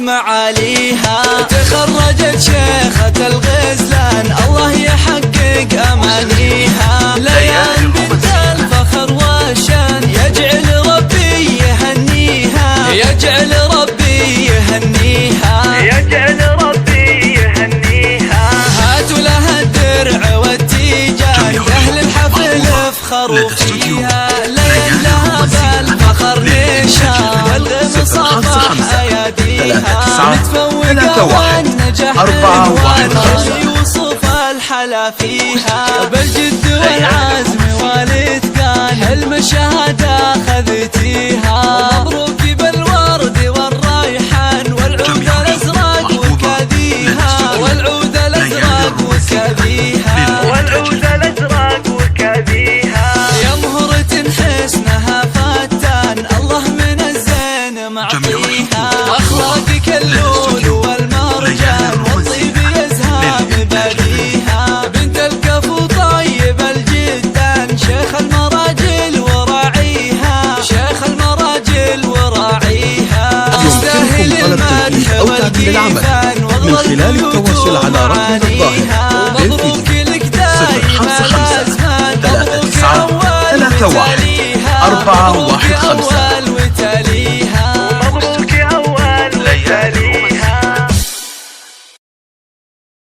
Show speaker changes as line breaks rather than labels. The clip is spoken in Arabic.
معاليها. تخرجت شيخة الغزلان الله يحقق أمانيها. ليان بنت الفخر والشان يجعل ربي يهنيها، يجعل ربي يهنيها، يجعل ربي يهنيها. هاتوا لها الدرع والتيجان أهل الحفل افخروا فيها. ليان لها بالفخر نشان والغم صفح أياديها. متفوقة والنجاح عنوان يوصف الحلا فيها. بالجد والعزم والإتقان حلم الشهادة أخذتيها. مبروك بالورد والريحان والعود الأزرق وكاديها، والعود الأزرق وكاديها، والعود الأزرق وكاديها. يا مهرة حسنها فتان الله من الزين معطيها. أخلاقك اللؤلؤ والمرجان والطيب يزهى ببديها. بنت الكفو طيب الجدان شيخ المراجل وراعيها، شيخ المراجل وراعيها. تستاهل المدح والكيفان
من خلال التواصل على رقم الظاهر